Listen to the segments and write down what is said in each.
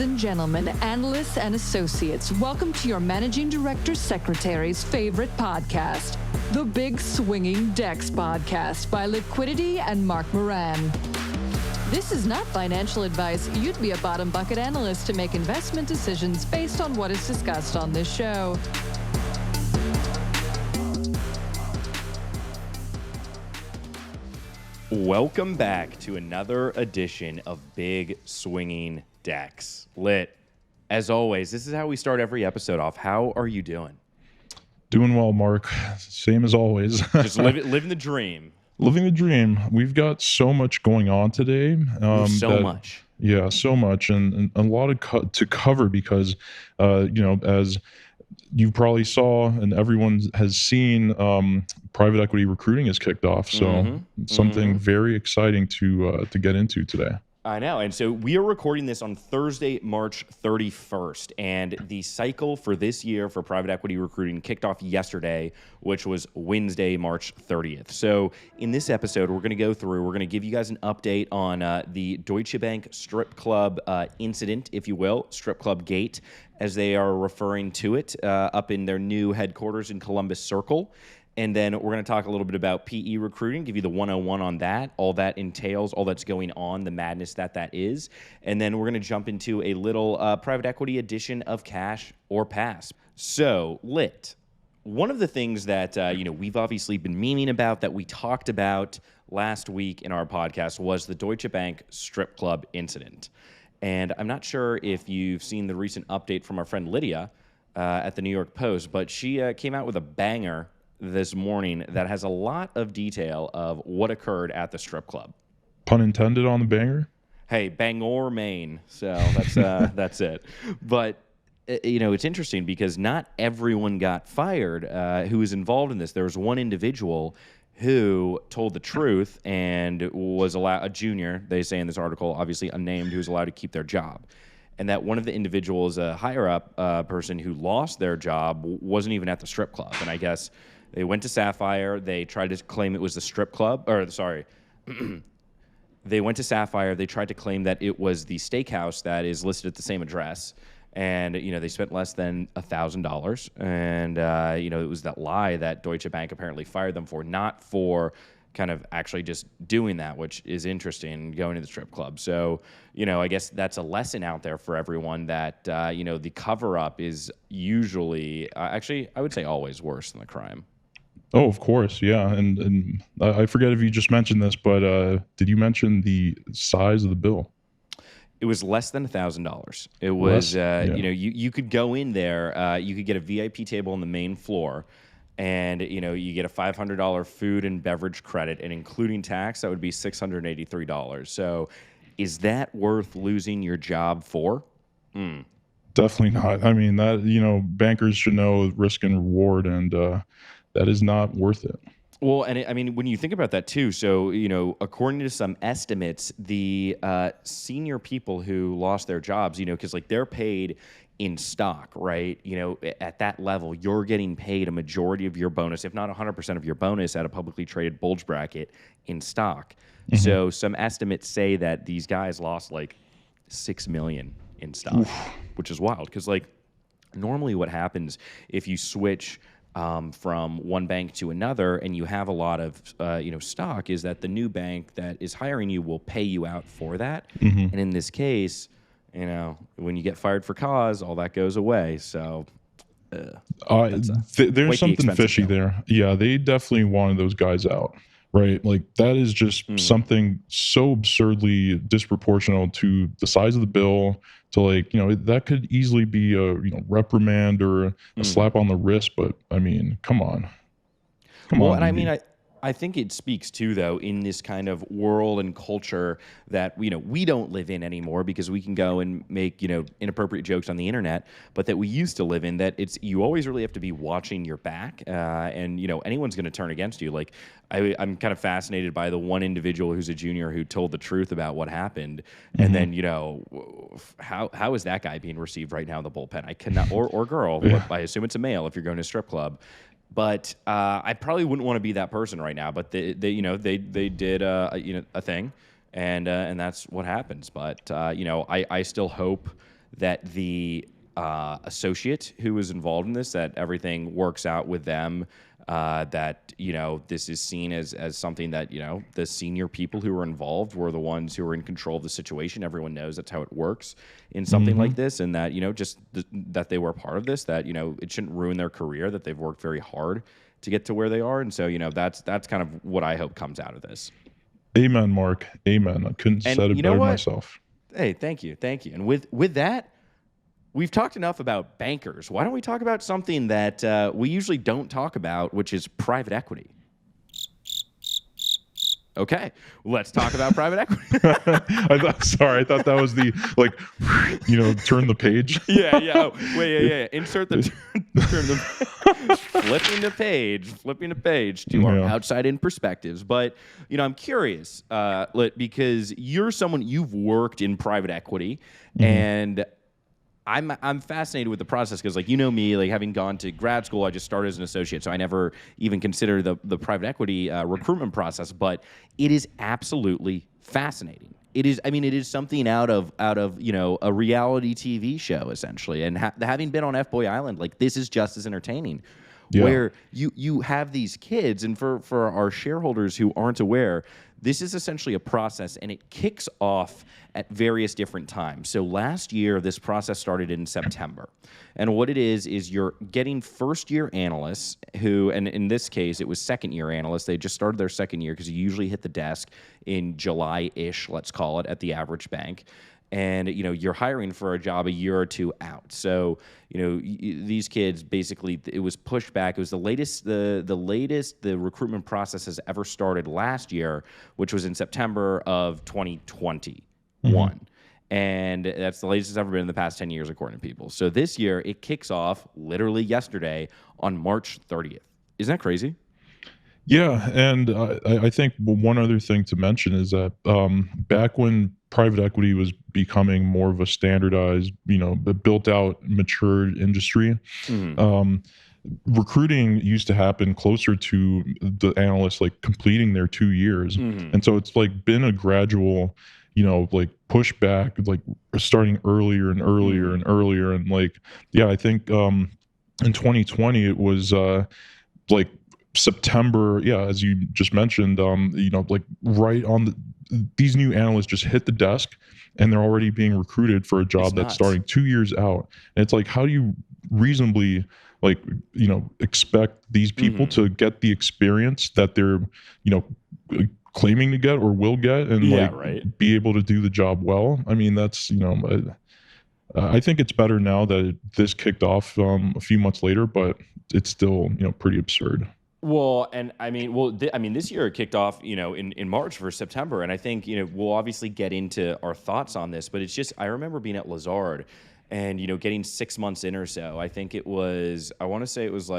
and gentlemen, analysts and associates, welcome to your Managing Director Secretary's favorite podcast, the Big Swinging Decks Podcast by Litquidity and Moran. This is not financial advice. You'd be a bottom bucket analyst to make investment decisions based on what is discussed on this show. Welcome back to another edition of Big Swinging Decks. Lit, as always, this is how we start every episode off. How are you doing? Doing well, Mark. Same as always. Just living the dream. Living the dream. We've got so much going on today. Much. Yeah, so much. And a lot of to cover because, as you probably saw and everyone has seen, private equity recruiting has kicked off. So something very exciting to get into today. I know. And so we are recording this on Thursday, March 31st. And the cycle for this year for private equity recruiting kicked off yesterday, which was Wednesday, March 30th. So in this episode, we're going to give you guys an update on the Deutsche Bank strip club incident, if you will, strip club gate, as they are referring to it, up in their new headquarters in Columbus Circle. And then we're going to talk a little bit about PE recruiting, give you the 101 on that, all that entails, all that's going on, the madness that is. And then we're going to jump into a little private equity edition of Cash or Pass. So, Lit, one of the things that we've obviously been memeing about, that we talked about last week in our podcast, was the Deutsche Bank strip club incident. And I'm not sure if you've seen the recent update from our friend Lydia at the New York Post, but she came out with a banger this morning that has a lot of detail of what occurred at the strip club. Pun intended on the banger. Hey, Bangor, Maine. So that's it. But it's interesting because not everyone got fired who was involved in this. There was one individual who told the truth and was allowed, a junior, they say in this article, obviously unnamed, who was allowed to keep their job. And that one of the individuals, a higher up person who lost their job, wasn't even at the strip club. And I guess they went to Sapphire. They tried to claim it was the strip club. They went to Sapphire. They tried to claim that it was the steakhouse that is listed at the same address. And, they spent less than $1,000. And, it was that lie that Deutsche Bank apparently fired them for, not for kind of actually just doing that, which is interesting, going to the strip club. So, I guess that's a lesson out there for everyone that, the cover-up is usually, actually, I would say always worse than the crime. Oh, of course, yeah. And I forget if you just mentioned this, but did you mention the size of the bill? It was less than $1,000. It was, you could go in there, you could get a VIP table on the main floor, and, you get a $500 food and beverage credit, and including tax, that would be $683. So is that worth losing your job for? Definitely not. I mean, that, bankers should know risk and reward, and that is not worth it. Well, and when you think about that too, so, according to some estimates, the senior people who lost their jobs, because they're paid in stock, right? At that level, you're getting paid a majority of your bonus, if not 100% of your bonus, at a publicly traded bulge bracket in stock. Mm-hmm. So some estimates say that these guys lost like $6 million in stock, which is wild. Because normally what happens if you switch from one bank to another and you have a lot of stock, is that the new bank that is hiring you will pay you out for that. Mm-hmm. And in this case, when you get fired for cause, all that goes away. So there's something fishy there. Yeah, they definitely wanted those guys out, right? That is just something so absurdly disproportional to the size of the bill, to that could easily be a reprimand or a slap on the wrist. But I mean, come on. And I think it speaks to, though, in this kind of world and culture that we don't live in anymore, because we can go and make inappropriate jokes on the internet, but that we used to live in, that you always really have to be watching your back, and anyone's going to turn against you. I'm kind of fascinated by the one individual who's a junior who told the truth about what happened, and then how is that guy being received right now in the bullpen? I cannot, or girl, I assume it's a male if you're going to a strip club. But I probably wouldn't want to be that person right now. But they did a thing, and that's what happens. But I still hope that the associate who was involved in this, that everything works out with them, that, this is seen as something that, the senior people who were involved were the ones who were in control of the situation. Everyone knows that's how it works in something like this, and that, that they were part of this, that, it shouldn't ruin their career, that they've worked very hard to get to where they are. And so, that's kind of what I hope comes out of this. Amen, Mark. Amen. I couldn't have said it better myself. Hey, thank you. And with that, we've talked enough about bankers. Why don't we talk about something that we usually don't talk about, which is private equity? Okay, let's talk about private equity. I thought that was the, turn the page. Yeah. Oh, wait, yeah. Insert the flipping the page to our outside in perspectives. But, I'm curious, because you've worked in private equity, and I'm fascinated with the process because, me, having gone to grad school, I just started as an associate, so I never even considered the private equity recruitment process. But it is absolutely fascinating. It is something out of a reality TV show essentially. And having been on F-Boy Island, this is just as entertaining. Yeah. Where you have these kids, and for our shareholders who aren't aware, this is essentially a process, and it kicks off at various different times. So last year, this process started in September. And what it is you're getting first-year analysts who, and in this case, it was second-year analysts. They just started their second year because you usually hit the desk in July-ish, let's call it, at the average bank. And, you're hiring for a job a year or two out. So, these kids, basically, it was pushed back. It was the latest the recruitment process has ever started last year, which was in September of 2021. And that's the latest it's ever been in the past 10 years, according to people. So this year, it kicks off literally yesterday on March 30th. Isn't that crazy? Yeah, and I think one other thing to mention is that back when private equity was becoming more of a standardized, built-out, matured industry, recruiting used to happen closer to the analysts completing their 2 years, and so it's been a gradual, pushback, starting earlier and earlier and earlier, and I think in 2020 it was September, as you just mentioned, right on these new analysts just hit the desk and they're already being recruited for a job that's starting 2 years out. And it's how do you reasonably expect these people to get the experience that they're, claiming to get or will get and be able to do the job well? I mean, that's, I think it's better now that this kicked off a few months later, but it's still, pretty absurd. Well, and this year it kicked off, in March for September, and I think, we'll obviously get into our thoughts on this, but it's just, I remember being at Lazard and, getting 6 months in or so. I think it was, I want to say it was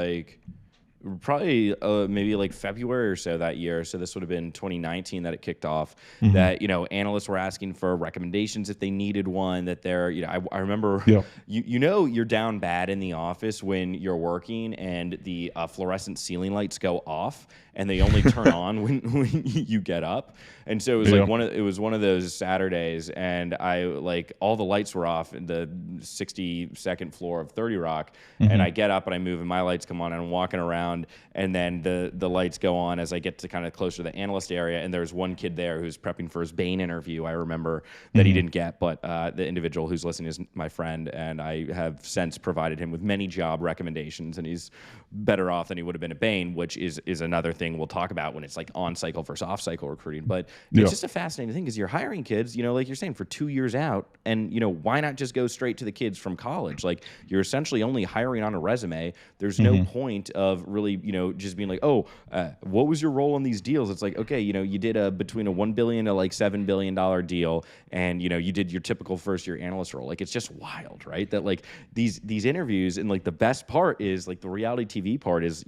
probably maybe February or so that year. So this would have been 2019 that it kicked off. That analysts were asking for recommendations if they needed one. That they're I remember you're down bad in the office when you're working and the fluorescent ceiling lights go off and they only turn on when you get up. And so it was one of those Saturdays, and I all the lights were off in the 62nd floor of 30 Rock, and I get up and I move and my lights come on and I'm walking around, and then the lights go on as I get to kind of closer to the analyst area, and there's one kid there who's prepping for his Bain interview. I remember that he didn't get, but the individual who's listening is my friend, and I have since provided him with many job recommendations, and he's better off than he would have been at Bain, which is another thing we'll talk about when it's on cycle versus off cycle recruiting. But it's just a fascinating thing because you're hiring kids, like you're saying, for 2 years out, and why not just go straight to the kids from college? You're essentially only hiring on a resume. There's no point of really, just being what was your role in these deals? It's okay, you did between a $1 billion to $7 billion deal, and you did your typical first year analyst role. It's just wild, right? That these interviews, and the best part is the reality TV part is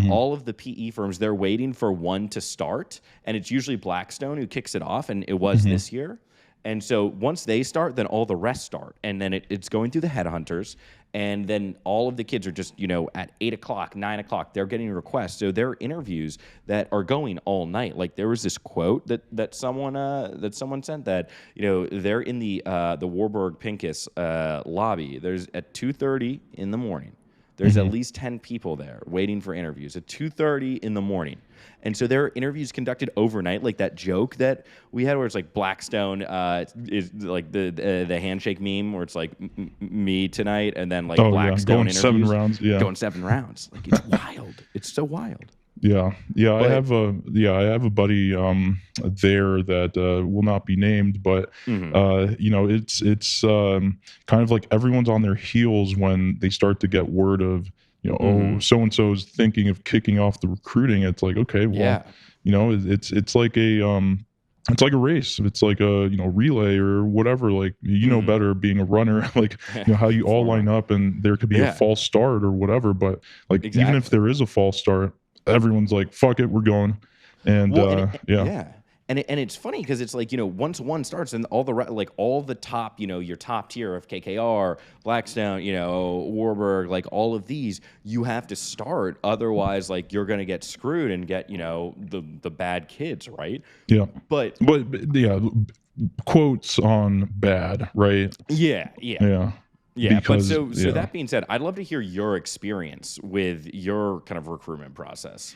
all of the PE firms, they're waiting for one to start, and it's usually Blackstone who kicks it off, and it was this year. And so once they start, then all the rest start. And then it's going through the headhunters. And then all of the kids are just, at 8 o'clock, 9 o'clock, they're getting requests. So there are interviews that are going all night. Like there was this quote that someone sent that, they're in the Warburg Pincus lobby. There's at 2:30 in the morning. There's at least 10 people there waiting for interviews at 2:30 in the morning. And so there are interviews conducted overnight, like that joke that we had where it's like Blackstone is like the handshake meme where it's like me tonight and then like Blackstone going interviews. 7 rounds. Yeah. Going 7 rounds. Like it's wild. It's so wild. Yeah. I have a buddy there that will not be named, but it's kind of like everyone's on their heels when they start to get word of so and so is thinking of kicking off the recruiting. It's like, okay, well, it's like a race. It's like a relay or whatever. Like better being a runner, like how you all line up and there could be a false start or whatever. But like even if there is a false start, everyone's like, fuck it, we're going. And And it's funny because it's like, once one starts and all the top, your top tier of KKR, Blackstone, Warburg, like all of these, you have to start. Otherwise, like you're going to get screwed and get, the bad kids, right? Yeah. But quotes on bad, right? Yeah. Yeah. Because, but so that being said, I'd love to hear your experience with your kind of recruitment process.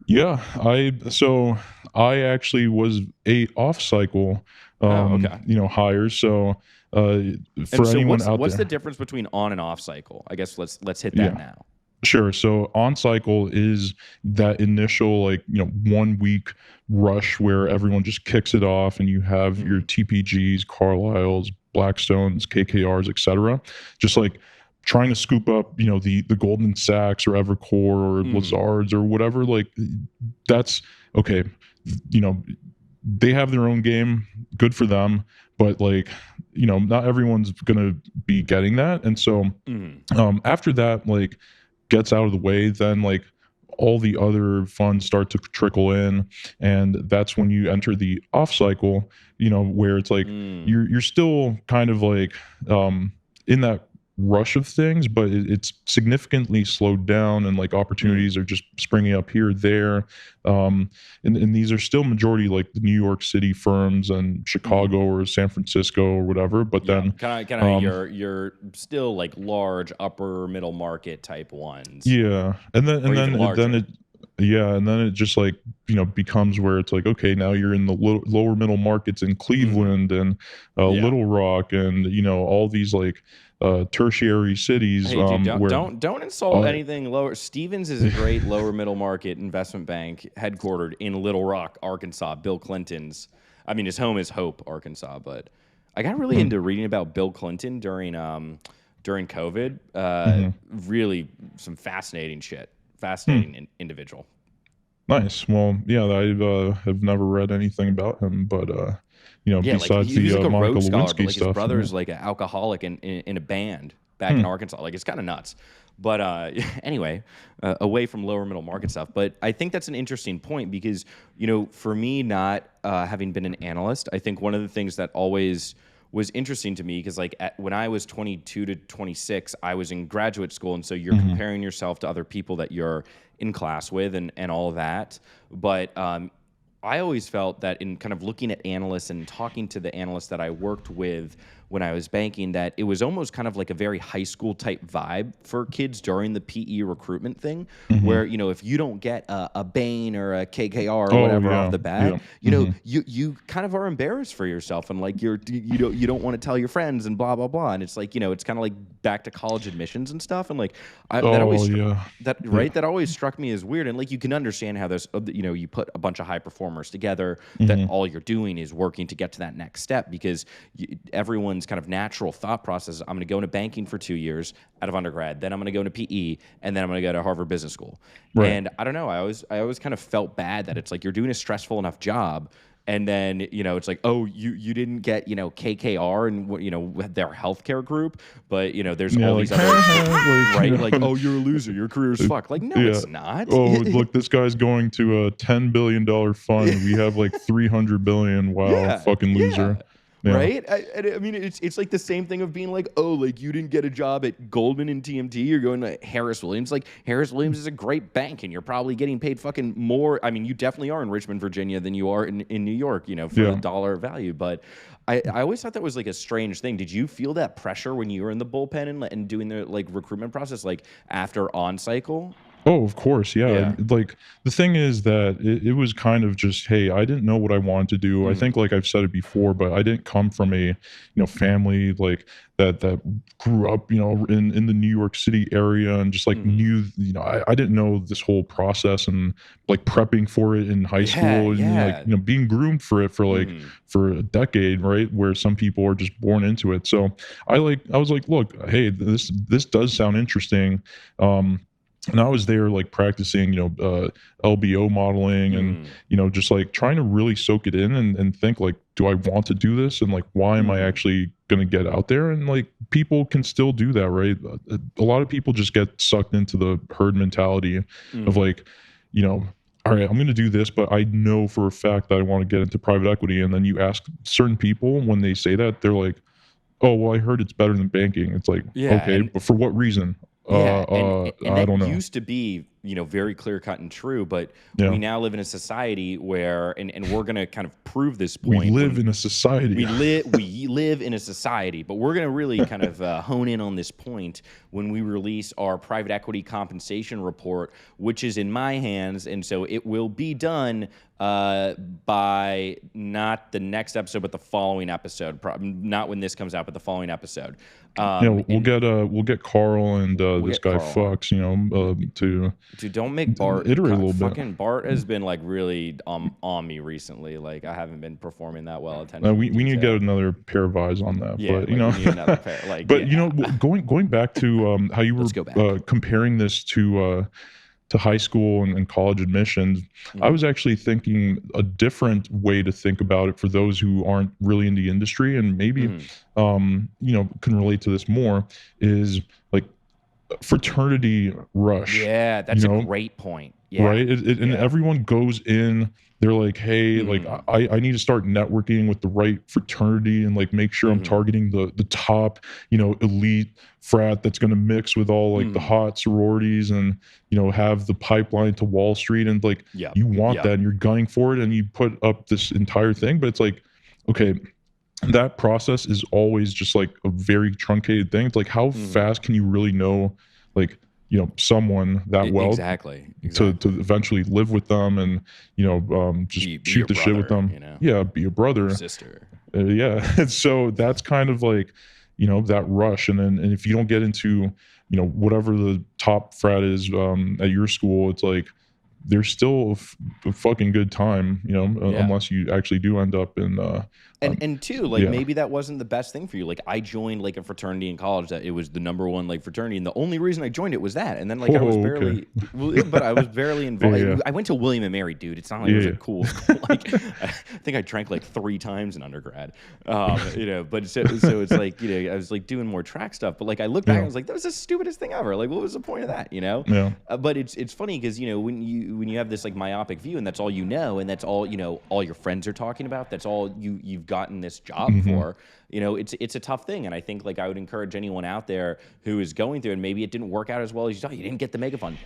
Yeah, I actually was a off cycle, hire. So anyone out there, what's the difference between on and off cycle? I guess let's hit that now. Sure. So on cycle is that initial 1 week rush where everyone just kicks it off, and you have your TPGs, Carlyles, Blackstones, KKRs, etc. Just like trying to scoop up, the Goldman Sachs or Evercore or Lazards or whatever, like that's okay. They have their own game, good for them, but like, not everyone's gonna be getting that. And so after that, like gets out of the way, then like all the other funds start to trickle in, and that's when you enter the off cycle, where it's like you're still kind of like in that rush of things, but it's significantly slowed down, and like opportunities are just springing up here, there, and these are still majority like the New York City firms and Chicago or San Francisco or whatever. But then kind of your still like large upper middle market type ones. Yeah, and then it just like becomes where it's like, okay, now you're in the lower middle markets in Cleveland and Little Rock and all these like tertiary cities. Hey, dude, don't insult anything lower. Stevens is a great lower middle market investment bank headquartered in Little Rock, Arkansas. Bill Clinton's, his home is Hope, Arkansas. But I got really into reading about Bill Clinton during COVID. Really some fascinating shit. Fascinating individual. Nice. Well, yeah, I have never read anything about him, but besides like he's like a Monica Rhodes Scholar, Lewinsky but like stuff, his brother's like an alcoholic in a band back in Arkansas. Like it's kind of nuts. But anyway, away from lower middle market stuff. But I think that's an interesting point because for me, not having been an analyst, I think one of the things that always was interesting to me because like when I was 22 to 26, I was in graduate school, and so you're comparing yourself to other people that you're in class with and all of that. But I always felt that in kind of looking at analysts and talking to the analysts that I worked with when I was banking, that it was almost kind of like a very high school type vibe for kids during the PE recruitment thing, where if you don't get a Bain or a KKR or whatever off the bat, you kind of are embarrassed for yourself, and like you don't want to tell your friends and blah blah blah, and it's like it's kind of like back to college admissions and stuff, and like that always struck me as weird, and like you can understand how there's you put a bunch of high performers together that all you're doing is working to get to that next step because everyone's kind of natural thought process. I'm going to go into banking for 2 years out of undergrad, then I'm going to go into PE, and then I'm going to go to Harvard Business School. Right. And I don't know, I always kind of felt bad that it's like you're doing a stressful enough job, and then it's like, oh, you didn't get KKR and their healthcare group, but there's all these other right, like oh, you're a loser, your career's fucked. Like no, it's not. Oh, look, this guy's going to a $10 billion fund. We have like 300 billion. Wow, fucking loser. Yeah. Right? I mean, it's like the same thing of being like, oh, like you didn't get a job at Goldman and TMT, you're going to Harris Williams. Like Harris Williams is a great bank, and you're probably getting paid fucking more. I mean, you definitely are in Richmond, Virginia, than you are in New York, you know, for the dollar value. But I always thought that was like a strange thing. Did you feel that pressure when you were in the bullpen and doing the like recruitment process, like after on cycle? Oh, of course, yeah. Like the thing is that it was kind of just, hey, I didn't know what I wanted to do. I think, like I've said it before, but I didn't come from a family like that grew up in the New York City area and just like knew I didn't know this whole process and like prepping for it in high school and like being groomed for it for like for a decade, right? Where some people are just born into it. So I was like, look, hey, this does sound interesting. And I was there like practicing, LBO modeling and, just like trying to really soak it in and think like, do I want to do this? And like, why am I actually going to get out there? And like, people can still do that, right? A lot of people just get sucked into the herd mentality of like, all right, I'm going to do this, but I know for a fact that I want to get into private equity. And then you ask certain people when they say that, they're like, oh, well, I heard it's better than banking. It's like, okay, but for what reason? And I don't know. Used to be, very clear cut and true, but we now live in a society where, and we're going to kind of prove this point. We live in a society. We live in a society, but we're going to really kind of hone in on this point when we release our private equity compensation report, which is in my hands, and so it will be done by not the next episode, but the following episode. Not when this comes out, but the following episode. We'll get Carl and this guy Fox, to dude, don't make Bart iterate a little bit. Fucking Bart has been like really on me recently. Like I haven't been performing that well. Attention. We need to get another pair of eyes on that. Yeah, but we need another pair. Like, but going back to how you were comparing this to high school and college admissions, I was actually thinking a different way to think about it for those who aren't really in the industry and maybe can relate to this more is like fraternity rush. Yeah, that's a great point. Yeah. Right? And everyone goes in, they're like, hey, like I need to start networking with the right fraternity and like make sure I'm targeting the top, elite frat that's going to mix with all like the hot sororities and, have the pipeline to Wall Street. And like, you want that and you're gunning for it and you put up this entire thing. But it's like, okay, that process is always just like a very truncated thing. It's like, how fast can you really know, like, someone that well exactly. to eventually live with them and just shoot the shit with them, be a brother, sister, so that's kind of like that rush. And if you don't get into whatever the top frat is at your school, it's like there's still a fucking good time, unless you actually do end up in and two, like maybe that wasn't the best thing for you. Like I joined like a fraternity in college that it was the #1 like fraternity, and the only reason I joined it was that. And then like I was barely, but I was barely involved. I went to William and Mary, dude. It's not like it was a cool school. Like I think I drank like 3 times in undergrad, But so it's like I was like doing more track stuff. But like I look back, and I was like, that was the stupidest thing ever. Like what was the point of that? But it's funny because when you have this like myopic view and that's all and that's all all your friends are talking about, that's all you've gotten this job for, it's a tough thing. And I think like I would encourage anyone out there who is going through and maybe it didn't work out as well as you thought, you didn't get the mega fund.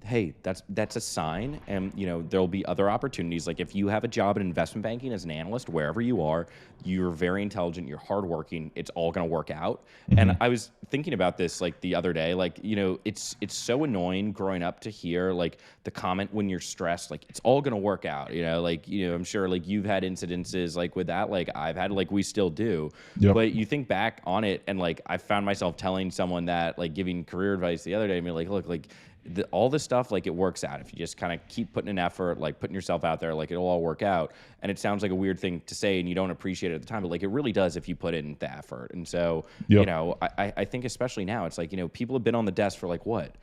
Hey, that's a sign, and there'll be other opportunities. Like if you have a job in investment banking as an analyst, wherever you are, you're very intelligent, you're hardworking, it's all going to work out. And I was thinking about this like the other day, like it's so annoying growing up to hear like the comment when you're stressed, like it's all going to work out. I'm sure like you've had incidences like with that, like I've had, like we still do. But you think back on it, and like I found myself telling someone that, like giving career advice the other day, and be like, look, like all this stuff, like it works out if you just kind of keep putting an effort, like putting yourself out there, like it'll all work out. And it sounds like a weird thing to say and you don't appreciate it at the time, but like it really does if you put in the effort. And so I think especially now it's like people have been on the desk for like what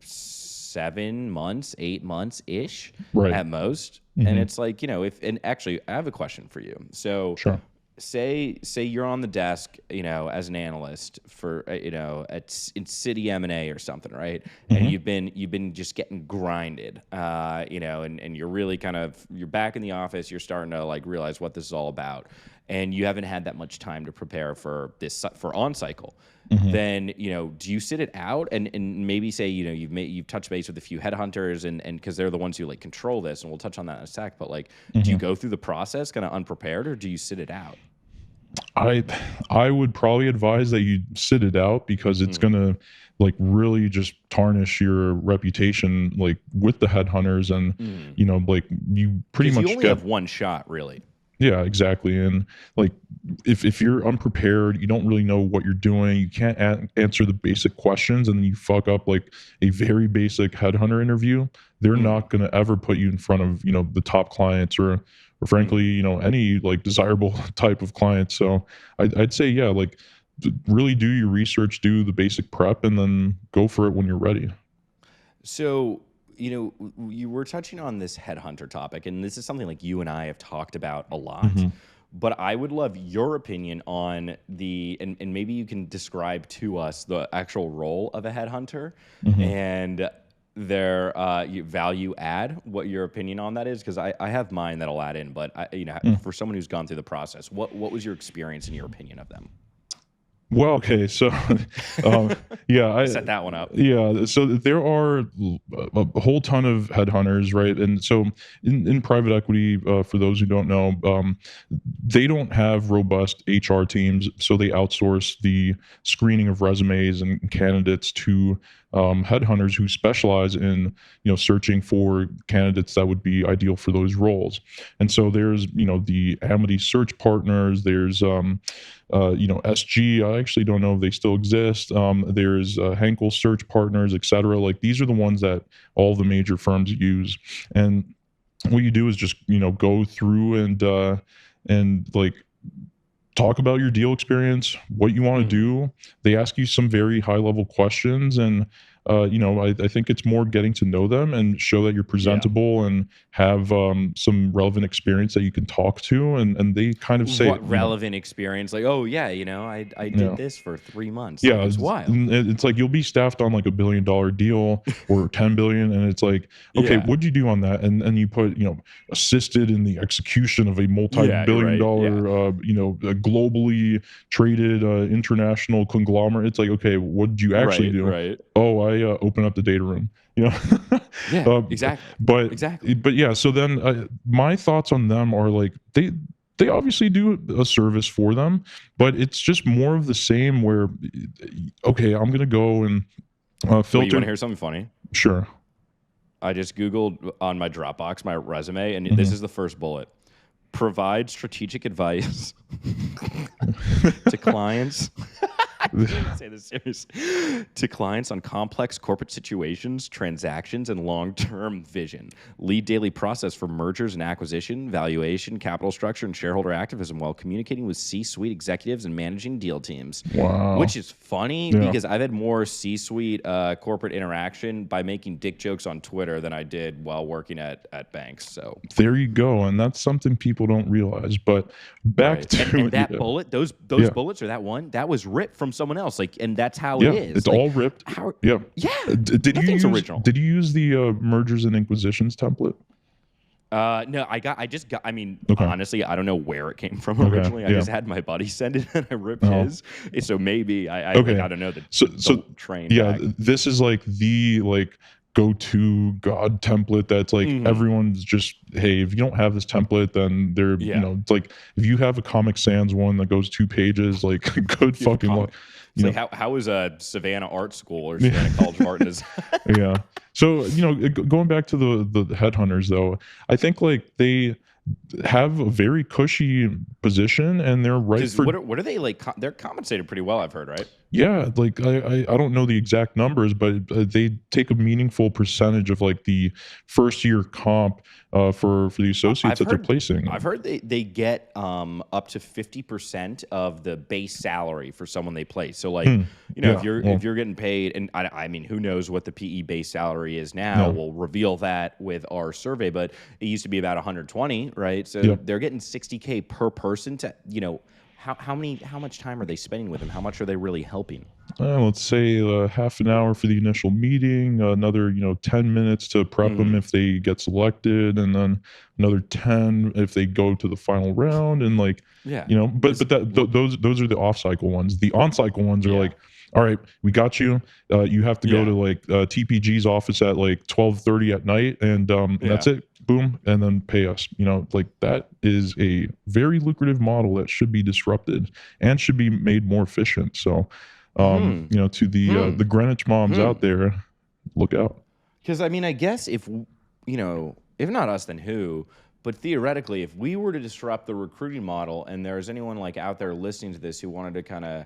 7 months, 8 months ish at most. And it's like and actually I have a question for you. So sure. Say you're on the desk, as an analyst for, in City M&A or something, right? And you've been just getting grinded, and you're really you're back in the office. You're starting to like realize what this is all about. and you haven't had that much time to prepare for on cycle, Mm-hmm. then do you sit it out and maybe say you've touched base with a few headhunters and because they're the ones who like control this, and we'll touch on that in a sec. But like, do you go through the process kind of unprepared, or do you sit it out? I would probably advise that you sit it out, because it's gonna like really just tarnish your reputation like with the headhunters, and like you pretty much you only have one shot, really. Yeah, exactly. And like, if you're unprepared, you don't really know what you're doing, you can't answer the basic questions, and then you fuck up like a very basic headhunter interview, they're not going to ever put you in front of, the top clients or frankly, any like desirable type of client. So I'd say, yeah, like really do your research, do the basic prep, and then go for it when you're ready. So, you were touching on this headhunter topic, and this is something like you and I have talked about a lot, but I would love your opinion on and maybe you can describe to us the actual role of a headhunter and their value add, what your opinion on that is, because I have mine that'll add in, but for someone who's gone through the process, what was your experience and your opinion of them? Well, okay, so yeah, I set that one up. Yeah, so there are a whole ton of headhunters, right? And so in private equity, for those who don't know, they don't have robust HR teams, so they outsource the screening of resumes and candidates to headhunters who specialize in searching for candidates that would be ideal for those roles. And so there's the Amity search partners, there's SG, I actually don't know if they still exist, there's Henkel search partners, etc. Like these are the ones that all the major firms use. And what you do is just go through and like talk about your deal experience, what you want to do. They ask you some very high level questions, and I think it's more getting to know them and show that you're presentable and have some relevant experience that you can talk to, and they kind of say what relevant experience, like, oh yeah, I did this for 3 months. Yeah, like, it's wild. It's like you'll be staffed on like $1 billion deal or 10 billion, and it's like, okay, what'd you do on that? And you put assisted in the execution of a multi-billion dollar a globally traded international conglomerate. It's like, okay, what did you actually do? Right. Oh, I open up the data room. Exactly. But yeah, so then my thoughts on them are like they obviously do a service for them, but it's just more of the same where, okay, I'm going to go and filter. Wait, you want to hear something funny? Sure. I just Googled on my Dropbox, my resume, and this is the first bullet. Provide strategic advice to clients. I can't say this seriously. To clients on complex corporate situations, transactions, and long-term vision. Lead daily process for mergers and acquisition, valuation, capital structure, and shareholder activism while communicating with C-suite executives and managing deal teams. Wow. Which is funny because I've had more C-suite corporate interaction by making dick jokes on Twitter than I did while working at banks. So there you go, and that's something people don't realize. But back to and that bullet, those bullets or that one that was ripped from someone else, like, and that's how it is. It's like, all ripped. Did you use original. Did you use the mergers and inquisitions template? No, I mean, honestly, I don't know where it came from originally. I just had my buddy send it and I ripped his. So maybe I don't know the train. Yeah, back. This is like the go-to God template that's like everyone's just, hey, if you don't have this template, then they're it's like if you have a Comic Sans one that goes 2 pages, like good fucking luck. It's like how is a Savannah Art School or Savannah College of Art is yeah. So going back to the headhunters though, I think like they have a very cushy position and they're right for what are they like? They're compensated pretty well, I've heard, right? Yeah, like I don't know the exact numbers, but they take a meaningful percentage of like the first year comp for the associates they're placing. I've heard they get up to 50% of the base salary for someone they place. So like if you're getting paid, and I mean who knows what the PE base salary is now? We'll reveal that with our survey, but it used to be about 120, right? So they're getting $60K per person to how much time are they spending with him? How much are they really helping? Let's say half an hour for the initial meeting, another 10 minutes to prep them if they get selected, and then another 10 if they go to the final round, and but those are the off cycle ones. The on cycle ones are like, all right, we got you. You have to go to TPG's office at 12:30 at night, and that's it. Boom, and then pay us. That is a very lucrative model that should be disrupted and should be made more efficient. So, to the Greenwich moms out there, look out. Because I guess if not us, then who? But theoretically, if we were to disrupt the recruiting model, and there's anyone out there listening to this who wanted to kind of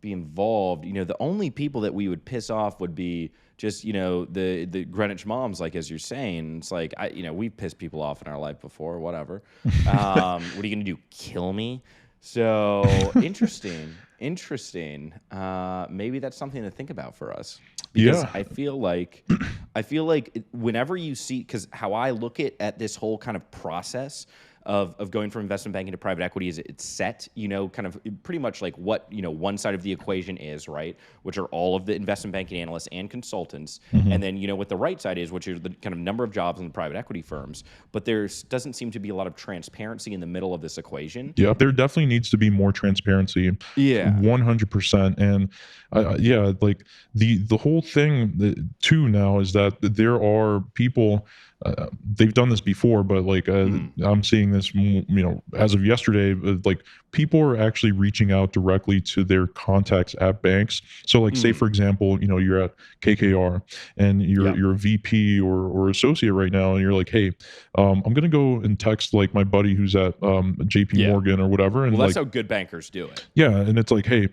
be involved, the only people that we would piss off would be just the Greenwich moms, as you're saying. It's we've pissed people off in our life before, whatever. What are you gonna do, kill me? So interesting. Maybe that's something to think about for us, because I feel like whenever you see, because how I look at this whole kind of process of going from investment banking to private equity is it's set, kind of pretty much what, one side of the equation is, right, which are all of the investment banking analysts and consultants. And then, what the right side is, which are the kind of number of jobs in the private equity firms. But there doesn't seem to be a lot of transparency in the middle of this equation. Yeah, there definitely needs to be more transparency. Yeah. 100%. And the whole thing too now is that there are people, they've done this before, but I'm seeing this, as of yesterday, people are actually reaching out directly to their contacts at banks. So say for example, you're at KKR and you're a VP or associate right now, and you're like, hey, I'm gonna go and text my buddy who's at JP Morgan or whatever. And that's how good bankers do it. Yeah, and it's hey,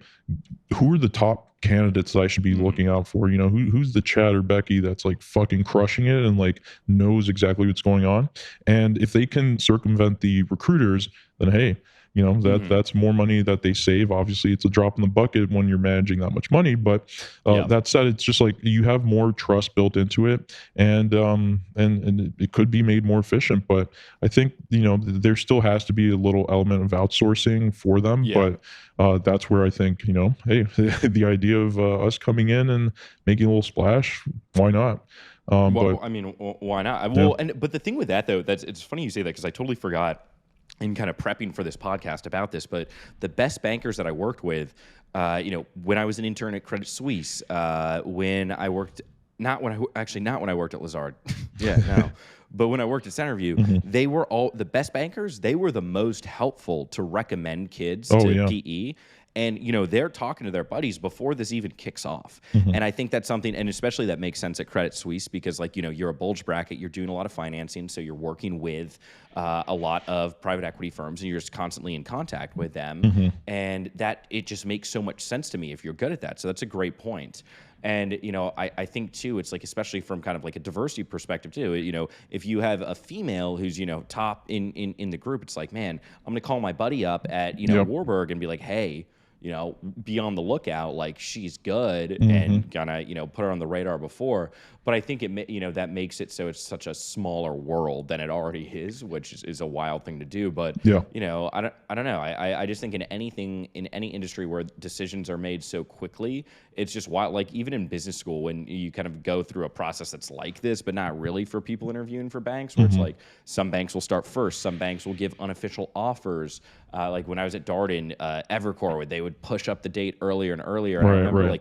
who are the top candidates that I should be looking out for? Who's the Chad or Becky that's fucking crushing it and knows exactly what's going on? And if they can circumvent the recruiters, then hey, that's more money that they save. Obviously, it's a drop in the bucket when you're managing that much money, but that said, it's just you have more trust built into it, and it could be made more efficient. But I think there still has to be a little element of outsourcing for them. But that's where I think hey, the idea of us coming in and making a little splash, why not? Why not? But the thing with that though, it's funny you say that, because I totally forgot in kind of prepping for this podcast about this, but the best bankers that I worked with, when I was an intern at Credit Suisse, when I worked, not when I worked at Lazard, but when I worked at Centerview, they were all the best bankers. They were the most helpful to recommend kids to PE. And, they're talking to their buddies before this even kicks off. And I think that's something, and especially that makes sense at Credit Suisse, because you're a bulge bracket, you're doing a lot of financing, so you're working with a lot of private equity firms, and you're just constantly in contact with them. And that, it just makes so much sense to me if you're good at that. So that's a great point. And, I think too, it's especially from kind of a diversity perspective too, if you have a female who's, top in the group, it's man, I'm going to call my buddy up at, Warburg and be like, hey, be on the lookout, she's good, and gonna, put her on the radar before. But I think that makes it so it's such a smaller world than it already is, which is a wild thing to do. But I don't know. I just think in any industry where decisions are made so quickly, it's just wild. Even in business school, when you kind of go through a process that's like this, but not really for people interviewing for banks, where it's some banks will start first, some banks will give unofficial offers. When I was at Darden, Evercore, they would push up the date earlier and earlier. And I remember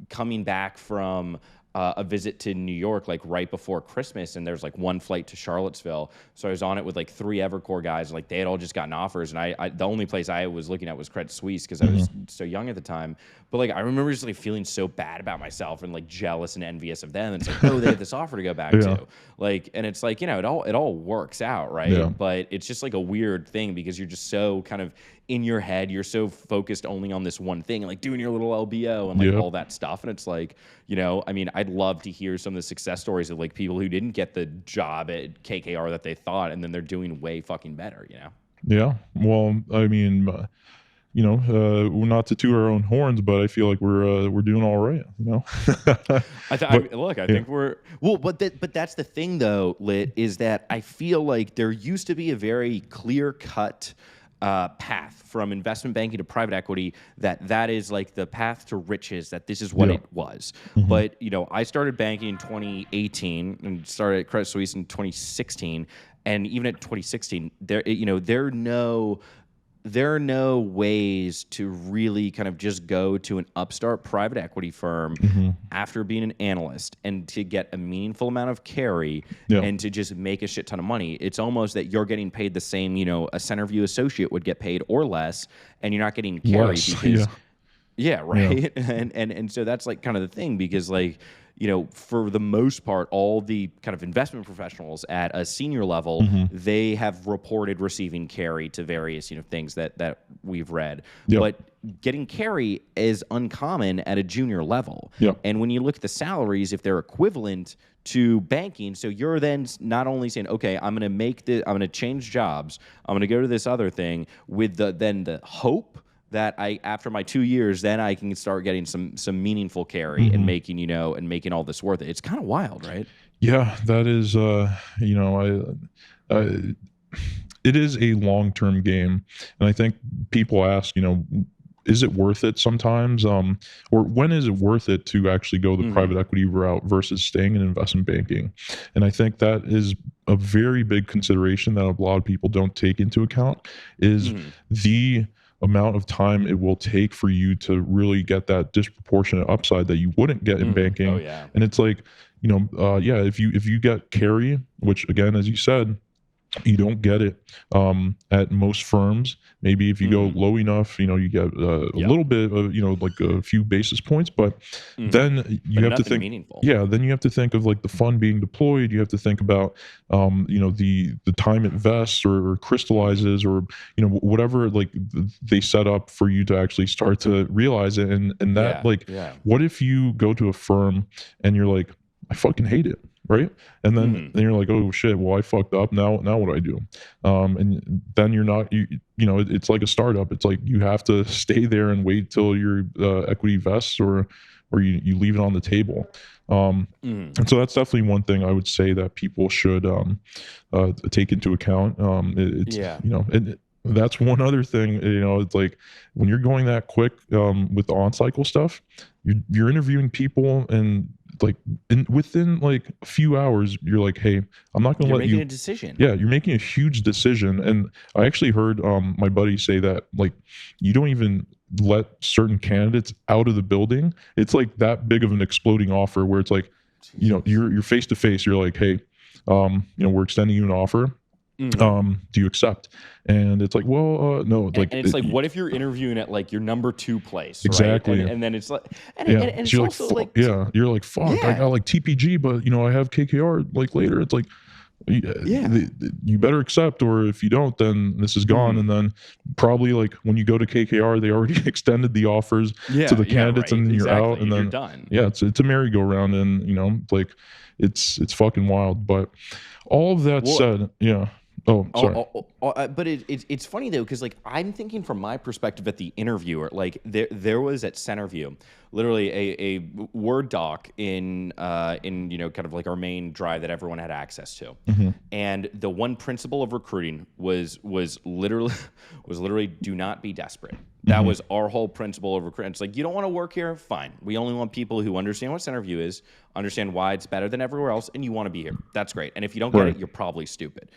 coming back from a visit to New York right before Christmas, and there's one flight to Charlottesville, so I was on it with 3 Evercore guys, they had all just gotten offers, and I the only place I was looking at was Credit Suisse, because I was so young at the time. But I remember just feeling so bad about myself and jealous and envious of them, and it's oh, they have this offer to go back to, and it's it all works out, right? But it's just a weird thing, because you're just so kind of in your head, you're so focused only on this one thing, doing your little LBO and all that stuff. And it's I'd love to hear some of the success stories of people who didn't get the job at KKR that they thought, and then they're doing way fucking better, Yeah. Well, not to toot our own horns, but I feel we're doing all right, I think we're well, but that's the thing though, Lit, is that I feel there used to be a very clear cut path from investment banking to private equity, that is like the path to riches, that this is what it was. But, I started banking in 2018 and started at Credit Suisse in 2016. And even at 2016, there are no ways to really kind of just go to an upstart private equity firm after being an analyst and to get a meaningful amount of carry and to just make a shit ton of money. It's almost that you're getting paid the same, a Centerview associate would get paid or less, and you're not getting carry because right. And so that's like kind of the thing, because like, for the most part, all the kind of investment professionals at a senior level, they have reported receiving carry to various, things that we've read. But getting carry is uncommon at a junior level. And when you look at the salaries, if they're equivalent to banking, so you're then not only saying, okay, I'm going to change jobs, I'm going to go to this other thing with the hope that after my 2 years, then I can start getting some meaningful carry and making, and making all this worth it. It's kind of wild, right? Yeah, that is, it is a long-term game. And I think people ask, is it worth it sometimes? Or when is it worth it to actually go the private equity route versus staying in investment banking? And I think that is a very big consideration that a lot of people don't take into account, is the amount of time it will take for you to really get that disproportionate upside that you wouldn't get in banking. Oh, yeah. And it's like, if you get carry, which again, as you said, you don't get it at most firms. Maybe if you go low enough, you get a little bit of, like a few basis points, but then you have to think, meaningful. Then you have to think of like the fund being deployed. You have to think about, the time it vests or crystallizes or, whatever, like they set up for you to actually start to realize it. And that what if you go to a firm and you're like, I fucking hate it. Right. And then you're like, oh shit, well, I fucked up. Now what do I do? And then you're not, it's like a startup. It's like you have to stay there and wait till your equity vests or you leave it on the table. And so that's definitely one thing I would say that people should take into account. And that's one other thing, it's like when you're going that quick with the on-cycle stuff, you're interviewing people and like within like a few hours, you're like, hey, I'm not going to let you. You're making a decision. Yeah, you're making a huge decision. And I actually heard my buddy say that like you don't even let certain candidates out of the building. It's like that big of an exploding offer where it's like, you're face to face. You're like, hey, we're extending you an offer. Do you accept? And it's like, well, no. Like, and it's like, what if you're interviewing at like your number 2 place? Exactly. Right? And then it's like, and it's so also like, you're like, fuck, I got like TPG, but I have KKR like later. It's like, you better accept, or if you don't, then this is gone. And then probably like when you go to KKR, they already extended the offers to the candidates, and then you're out, and then you're done. Yeah, it's a merry-go-round, and like it's fucking wild. But all of that said, Oh, sorry. But it's funny though, because like I'm thinking from my perspective at the interviewer, like there was at Centerview literally a Word doc in kind of like our main drive that everyone had access to, and the one principle of recruiting was literally do not be desperate. That was our whole principle of recruiting. It's like, you don't want to work here, fine. We only want people who understand what Centerview is, understand why it's better than everywhere else, and you want to be here. That's great. And if you don't get it, you're probably stupid.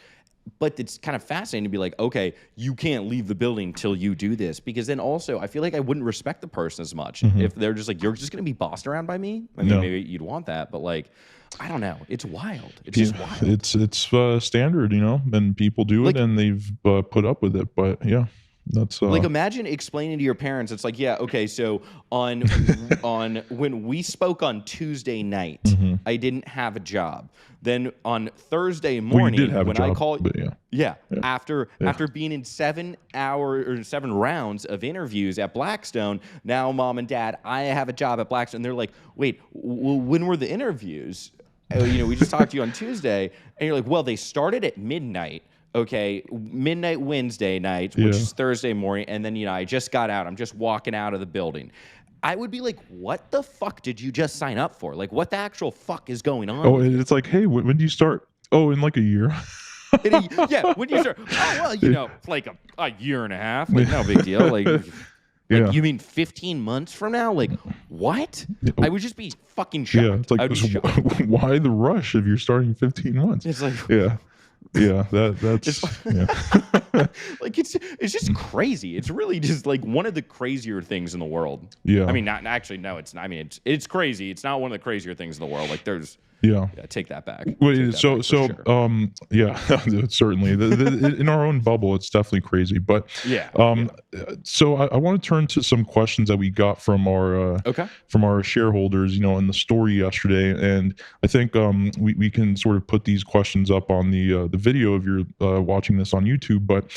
But it's kind of fascinating to be like, okay, you can't leave the building till you do this, because then also I feel like I wouldn't respect the person as much if they're just like, you're just going to be bossed around by me. I mean, maybe you'd want that, but like, I don't know. It's wild. It's just wild. It's standard, and people do it, and they've put up with it. But yeah. That's like, imagine explaining to your parents. It's like, yeah, okay, so on when we spoke on Tuesday night, I didn't have a job. Then on Thursday morning, when I called, after being in 7 rounds of interviews at Blackstone, now Mom and Dad, I have a job at Blackstone. They're like, wait, well, when were the interviews? We just talked to you on Tuesday, and you're like, well, they started at midnight. Okay, midnight Wednesday night, which is Thursday morning, and then, I just got out. I'm just walking out of the building. I would be like, what the fuck did you just sign up for? Like, what the actual fuck is going on? Oh, it's like, hey, when do you start? Oh, in like a year. When you start, like a year and a half, like no big deal. Like you mean 15 months from now? Like what? I would just be fucking shocked. Yeah, it's like, I would be shocked. why the rush if you're starting 15 months? It's like, that's like it's just crazy. It's really just like one of the crazier things in the world. Yeah. I mean, not actually. No, it's not. I mean, it's crazy. It's not one of the crazier things in the world. Like there's. Yeah, take that back. Wait, so yeah, certainly. In our own bubble, it's definitely crazy. But so I want to turn to some questions that we got from our shareholders, in the story yesterday, and I think we can sort of put these questions up on the video if you're watching this on YouTube. But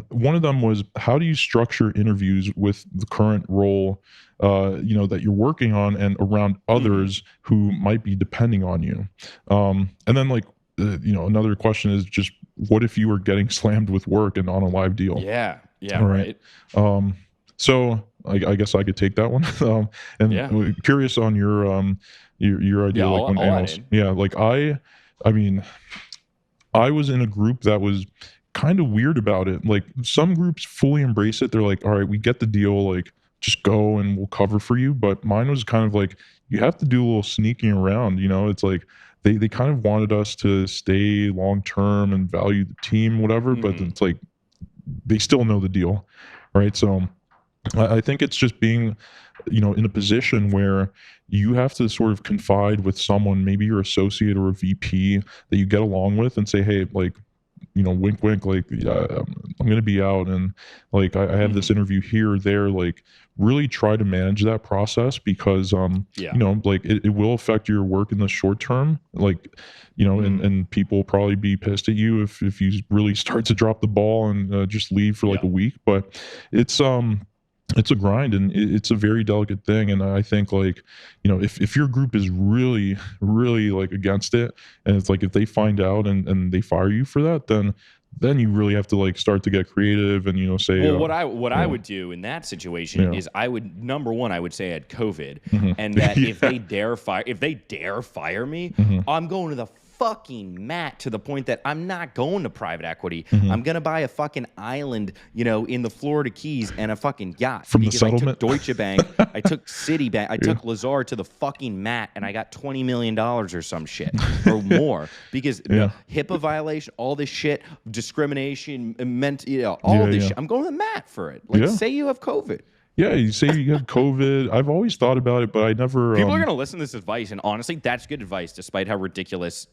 one of them was, how do you structure interviews with the current role that you're working on and around others who might be depending on you? And then another question is just, what if you were getting slammed with work and on a live deal? Yeah. Right. So I guess I could take that one. And curious on your idea. I mean, I was in a group that was kind of weird about it. Like some groups fully embrace it. They're like, all right, we get the deal. Like, just go and we'll cover for you. But mine was kind of like, you have to do a little sneaking around. It's like they kind of wanted us to stay long term and value the team, whatever. But it's like they still know the deal, right? So I think it's just being, in a position where you have to sort of confide with someone, maybe your associate or a VP that you get along with, and say, hey, like, wink, wink, like, I'm going to be out, and like, I have this interview here or there. Like, really try to manage that process because, like it will affect your work in the short term. Like, and people will probably be pissed at you if you really start to drop the ball and just leave for like a week. But it's a grind, and it's a very delicate thing. And I think like, if your group is really, really like against it, and it's like, if they find out and they fire you for that, then you really have to like start to get creative and, say, well, I would do in that situation is I would, number one, I would say I had COVID, and that if they dare fire me, I'm going to the fucking mat, to the point that I'm not going to private equity. I'm gonna buy a fucking island, in the Florida Keys, and a fucking yacht. From the settlement? I took Deutsche Bank, I took Citibank, I took Lazard to the fucking mat, and I got $20 million or some shit or more because HIPAA violation, all this shit, discrimination, all this shit. I'm going to the mat for it. Like, say you have COVID. Yeah, you say you have COVID. I've always thought about it, but I never. People are going to listen to this advice, and honestly, that's good advice, despite how ridiculous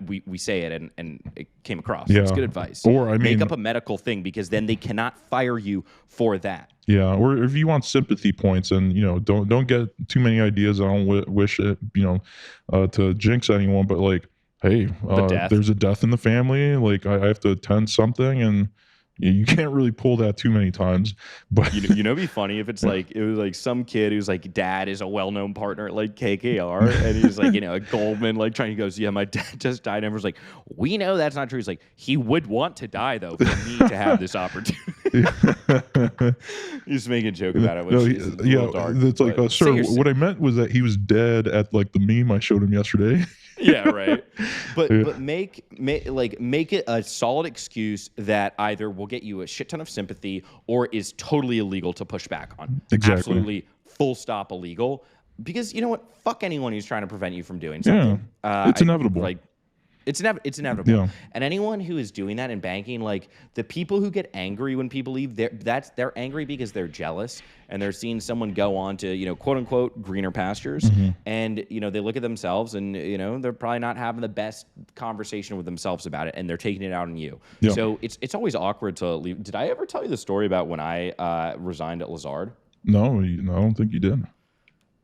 we say it and it came across. It's good advice. Or make up a medical thing, because then they cannot fire you for that. Yeah, or if you want sympathy points, and don't get too many ideas. I don't wish it, to jinx anyone, but like, hey, there's a death in the family. Like I have to attend something, and you can't really pull that too many times. But it'd be funny if it's like, it was like some kid who's like, dad is a well-known partner at like KKR, and he's like, a Goldman, like trying, he goes, yeah, my dad just died. And everyone's like, we know that's not true. He's like, he would want to die though for me to have this opportunity. He's making a joke about it. It's like, sir, what I meant was that he was dead at like the meme I showed him yesterday. Yeah, right. But make it a solid excuse that either will get you a shit ton of sympathy or is totally illegal to push back on. Exactly. Absolutely full stop illegal. Because you know what? Fuck anyone who's trying to prevent you from doing something. Yeah, it's inevitable. It's inevitable. Yeah. And anyone who is doing that in banking, like the people who get angry when people leave, they're angry because they're jealous and they're seeing someone go on to, quote unquote, greener pastures. And, they look at themselves and, they're probably not having the best conversation with themselves about it, and they're taking it out on you. Yeah. So it's always awkward to leave. Did I ever tell you the story about when I resigned at Lazard? No, I don't think you did.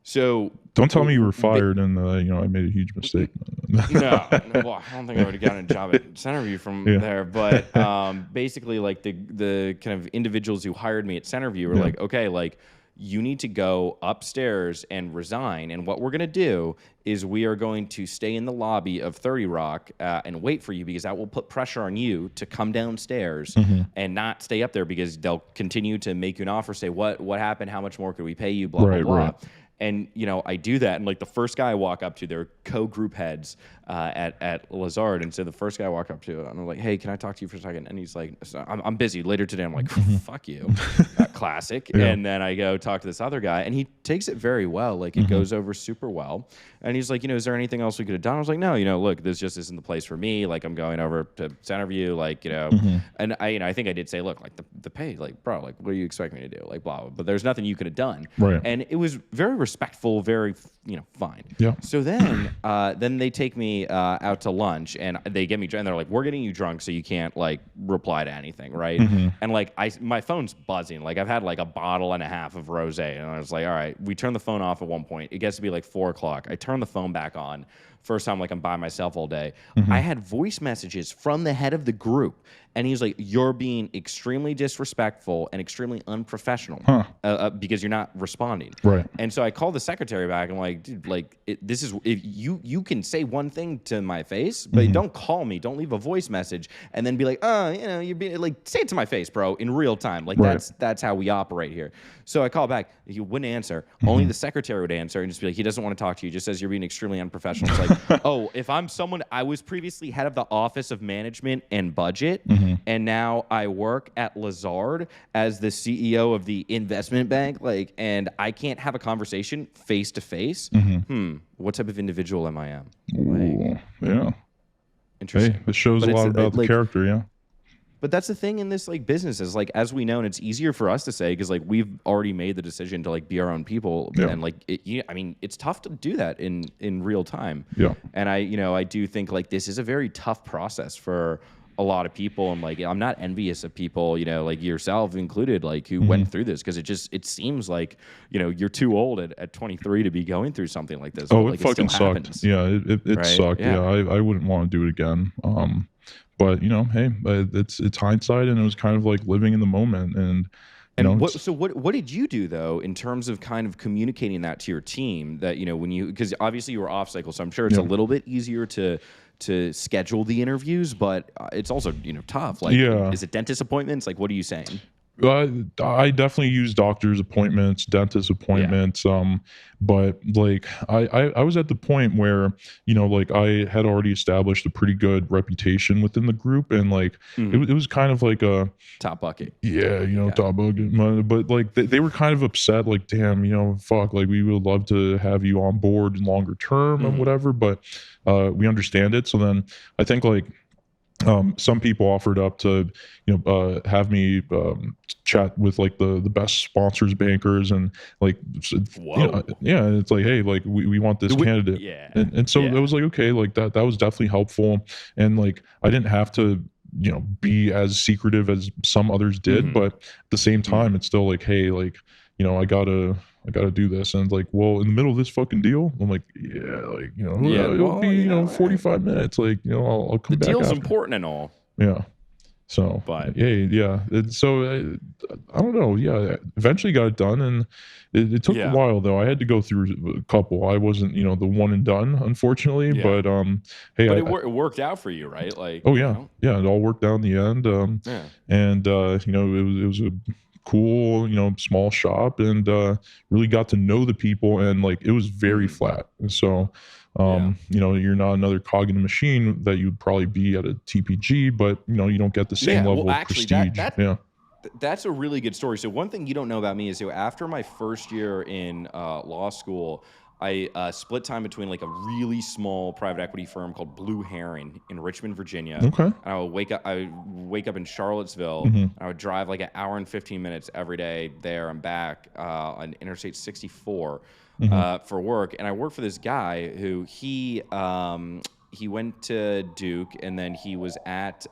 So don't tell me you were fired and I made a huge mistake. No, well, I don't think I would have gotten a job at Centerview from there. But basically, like the kind of individuals who hired me at Centerview were like, okay, like you need to go upstairs and resign. And what we're gonna do is we are going to stay in the lobby of 30 Rock and wait for you, because that will put pressure on you to come downstairs and not stay up there, because they'll continue to make you an offer, say what happened, how much more could we pay you, blah blah blah. And, I do that. And like the first guy I walk up to, they're co-group heads at Lazard. And so the first guy I walk up to, I'm like, hey, can I talk to you for a second? And he's like, I'm busy later today. I'm like, fuck you. Classic. Yeah. And then I go talk to this other guy, and he takes it very well. Like it goes over super well. And he's like, is there anything else we could have done? I was like, no, look, this just isn't the place for me. Like I'm going over to Centerview, like, and I think I did say, look, like the pay, like, bro, like, what do you expect me to do? Like, blah, blah. But there's nothing you could have done. Right. And it was very respectful, very, fine. Yeah. So then they take me out to lunch, and they get me drunk, and they're like, we're getting you drunk so you can't like reply to anything, right? And like my phone's buzzing. Like I've had like a bottle and a half of rosé, and I was like, all right. We turn the phone off at one point. It gets to be like 4:00. I turn the phone back on. First time like I'm by myself all day. I had voice messages from the head of the group, and he's like, you're being extremely disrespectful and extremely unprofessional because you're not responding. Right. And so I called the secretary back. I'm like, dude, like this is, if you can say one thing to my face, but don't call me. Don't leave a voice message and then be like, you're being like, say it to my face, bro, in real time. Like that's how we operate here. So I called back. He wouldn't answer. Only the secretary would answer and just be like, he doesn't want to talk to you. He just says you're being extremely unprofessional. It's like, oh, if I'm someone, I was previously head of the Office of Management and Budget, and now I work at Lazard as the CEO of the investment bank, like, and I can't have a conversation face to face. What type of individual am I? Ooh, yeah. Interesting. Hey, it shows a lot about the character, yeah. But that's the thing in this like business is like, as we know, and it's easier for us to say because like we've already made the decision to like be our own people, and like it's tough to do that in real time. Yeah. And I do think like this is a very tough process for a lot of people, and like I'm not envious of people, like yourself included, like who went through this, because it seems like you're too old at 23 to be going through something like this. Oh, like, it fucking sucked. Happens. Yeah, it right? Sucked. Yeah, I wouldn't want to do it again. But hey, it's hindsight, and it was kind of like living in the moment. And what did you do though in terms of kind of communicating that to your team that because obviously you were off cycle, so I'm sure it's a little bit easier to schedule the interviews, but it's also tough. Like, is it dentist appointments? Like, what are you saying? I definitely use doctor's appointments, dentist appointments. But like I was at the point where, like I had already established a pretty good reputation within the group, and like it was kind of like a top bucket. Yeah, top bucket. But like they were kind of upset, like, damn, fuck, like we would love to have you on board longer term and whatever, but we understand it. So then I think like some people offered up to, have me chat with like the best sponsors, bankers, and like, it's like, hey, like we want this candidate, and so it was like, okay, like that was definitely helpful, and like I didn't have to be as secretive as some others did, but at the same time, it's still like, hey, like I gotta do this. And it's like, well, in the middle of this fucking deal, I'm like, it'll be 45 minutes, like I'll come back. The deal's after. important and all. Yeah. So but so I don't know. Yeah, eventually got it done, and it took a while though. I had to go through a couple. I wasn't the one and done, unfortunately. But hey, but it worked out for you, right? Like, it all worked out in the end. And it was a cool, small shop, and really got to know the people, and like it was very flat. And so you're not another cog in a machine that you'd probably be at a TPG, but you don't get the same level of prestige. That's a really good story. So one thing you don't know about me is, so after my first year in law school, I split time between like a really small private equity firm called Blue Heron in Richmond, Virginia. Okay. And I would wake up in Charlottesville. And I would drive like an hour and 15 minutes every day there and back on Interstate 64 for work. And I worked for this guy who he went to Duke, and then he was at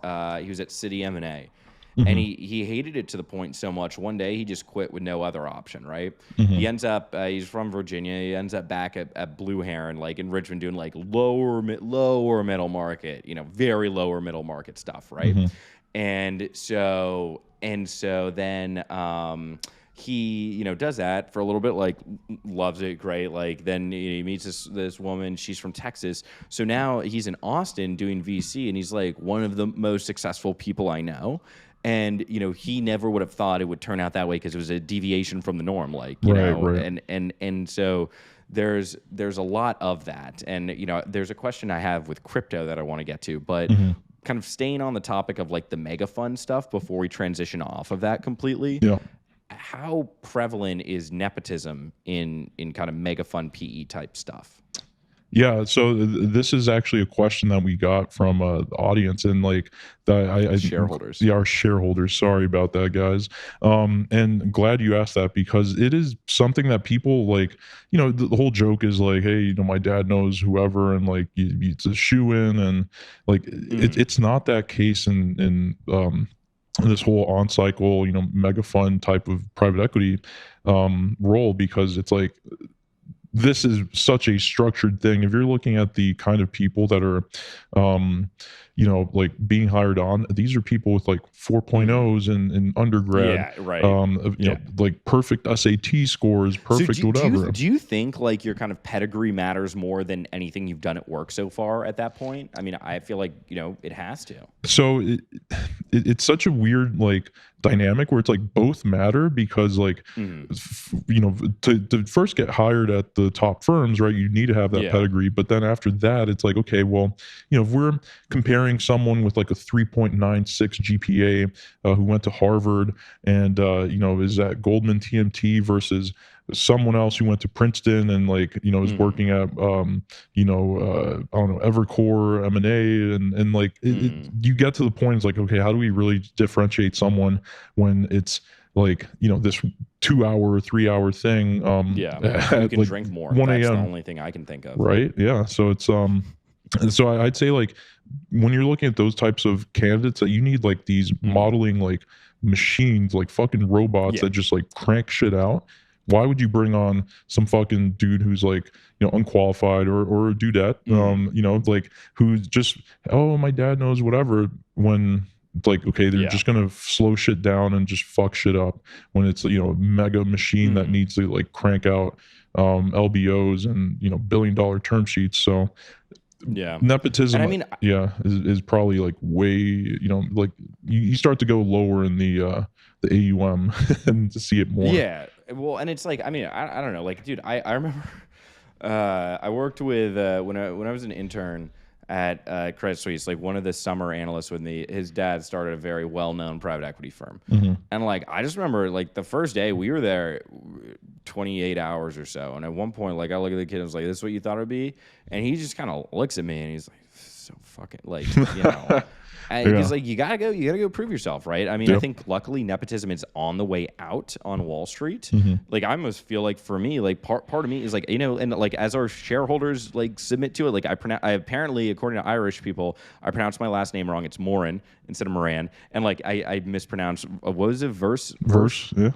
City M&A. And he hated it to the point so much, one day he just quit with no other option, right? He ends up, he's from Virginia, he ends up back at Blue Heron, like in Richmond, doing like lower middle market, very lower middle market stuff, right? And so then he does that for a little bit, like loves it, great. Like then he meets this woman, she's from Texas, so now he's in Austin doing VC, and he's like one of the most successful people I know. And, he never would have thought it would turn out that way because it was a deviation from the norm, like, Right. and so there's a lot of that. And, there's a question I have with crypto that I want to get to, but kind of staying on the topic of like the mega fund stuff before we transition off of that completely. Yeah. How prevalent is nepotism in kind of mega fund PE type stuff? Yeah, so this is actually a question that we got from the audience, and like Shareholders. Yeah, our shareholders. Sorry about that, guys. And glad you asked that, because it is something that people like. The whole joke is like, hey, my dad knows whoever, and like it's a shoe in, and like it's not that case in this whole on cycle, mega fund type of private equity role, because it's like, this is such a structured thing. If you're looking at the kind of people that are, like being hired on, these are people with like 4.0s in undergrad. Yeah, right. Like perfect SAT scores, perfect whatever. Do you think like your kind of pedigree matters more than anything you've done at work so far at that point? I mean, I feel like, it has to. So it's such a weird like dynamic where it's like both matter, because like to first get hired at the top firms, right, you need to have that pedigree. But then after that, it's like, okay, well, if we're comparing someone with like a 3.96 GPA who went to Harvard and is at Goldman TMT versus someone else who went to Princeton and like is working at I don't know, Evercore M&A, and like you get to the point, it's like, okay, how do we really differentiate someone when it's like this 2 hour 3 hour thing you can like drink more. 1 That's the a.m. only thing I can think of, right? Yeah, so it's so I'd say like when you're looking at those types of candidates, that you need like these modeling like machines, like fucking robots that just like crank shit out. Why would you bring on some fucking dude who's like, unqualified or a dudette, like who's just, oh, my dad knows whatever, when it's like, okay, they're just going to slow shit down and just fuck shit up when it's, a mega machine that needs to like crank out LBOs and, $1 billion term sheets. So nepotism, and I mean, is probably like way, like you start to go lower in the AUM and to see it more. Yeah. Well, and it's like, I mean, I don't know, like, dude, I remember I worked with when I was an intern at Credit Suisse, like one of the summer analysts with me, his dad started a very well-known private equity firm. And like, I just remember like the first day we were there 28 hours or so. And at one point, like I look at the kid and I was like, this is what you thought it would be? And he just kind of looks at me and he's like, so fucking like, because like you gotta go prove yourself, right? I mean, I think luckily nepotism is on the way out on Wall Street. Like I almost feel like for me, like part of me is like, and like as our shareholders like submit to it, like I apparently, according to Irish people, I pronounced my last name wrong. It's Moran instead of Moran, and like I mispronounced what was it? Verse. Yeah.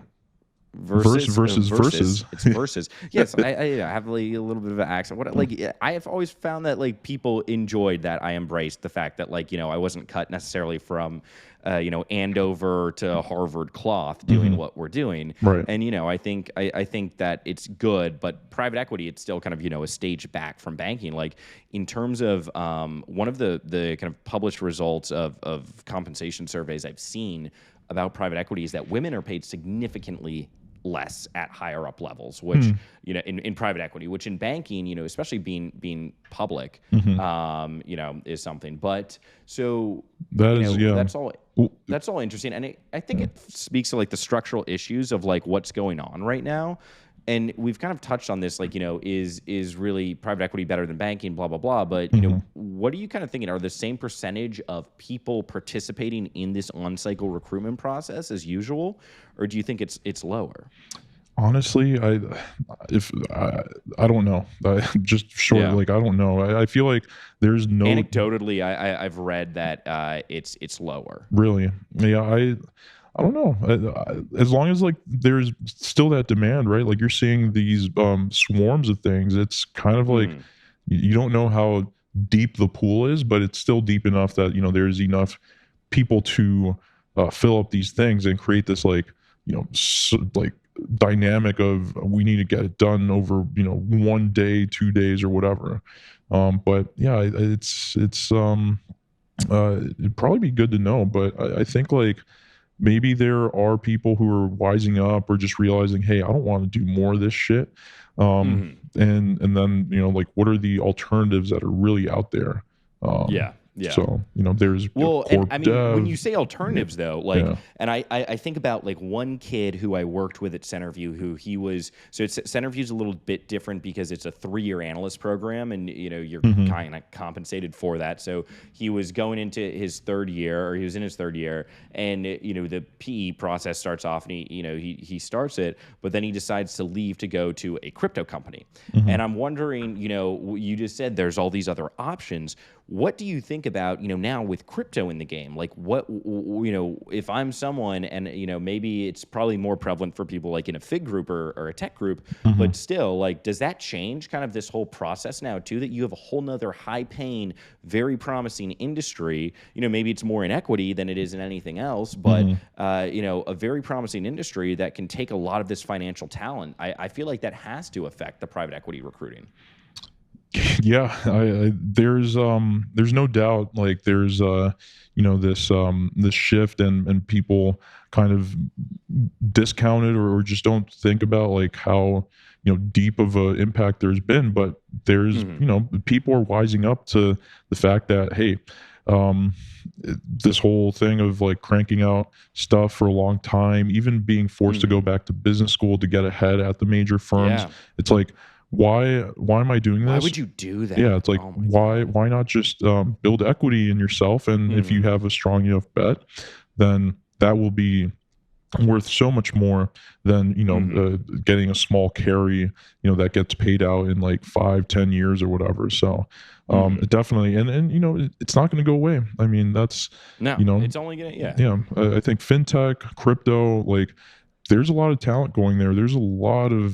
Versus. It's versus. Yes, I have like a little bit of an accent. What like I have always found that like people enjoyed that I embraced the fact that like I wasn't cut necessarily from Andover to Harvard cloth doing what we're doing. Right. And I think that it's good, but private equity, it's still kind of a stage back from banking. Like in terms of one of the kind of published results of compensation surveys I've seen about private equity is that women are paid significantly less at higher up levels, which in private equity, which in banking, especially being public, is something. But so that's all interesting, and I think it speaks to like the structural issues of like what's going on right now. And we've kind of touched on this, like, is really private equity better than banking, blah, blah, blah. But, what are you kind of thinking? Are the same percentage of people participating in this on-cycle recruitment process as usual? Or do you think it's lower? Honestly, I don't know. Just short, like, I don't know. I feel like there's no... Anecdotally, I've read that it's lower. Really? Yeah, I don't know. As long as like there's still that demand, right? Like you're seeing these swarms of things. It's kind of like you don't know how deep the pool is, but it's still deep enough that there's enough people to fill up these things and create this like like dynamic of we need to get it done over 1 day, 2 days, or whatever. But yeah, it'd probably be good to know. But I think like. maybe there are people who are wising up or just realizing, hey, I don't want to do more of this shit. And then, like, what are the alternatives that are really out there? Yeah. So, there's well, and I mean, dev. when you say alternatives, though, like, Yeah. and I think about like one kid who I worked with at Centerview, who he was, so Centerview's a little bit different because it's a 3-year analyst program, and you're kind of compensated for that. So he was going into his third year, or he was in his third year, and the PE process starts off, and he starts it, but then he decides to leave to go to a crypto company. And I'm wondering, you just said there's all these other options. What do you think about, now with crypto in the game? Like, what, if I'm someone, and, maybe it's probably more prevalent for people like in a FIG group or a tech group, but still, like, does that change kind of this whole process now too, that you have a whole nother high paying, very promising industry? Maybe it's more in equity than it is in anything else, but, a very promising industry that can take a lot of this financial talent. I feel like that has to affect the private equity recruiting. Yeah, there's no doubt, like, there's this shift, and people kind of discount it, or just don't think about like how deep of a impact there's been. But there's people are wising up to the fact that, hey, this whole thing of like cranking out stuff for a long time, even being forced to go back to business school to get ahead at the major firms, it's like, why am I doing this? Why would you do that? Yeah, it's like, why not just build equity in yourself? And if you have a strong enough bet, then that will be worth so much more than getting a small carry that gets paid out in like 5-10 years or whatever. So definitely, and it's not going to go away. I mean, that's it's only gonna I think fintech, crypto, like, there's a lot of talent going there. There's a lot of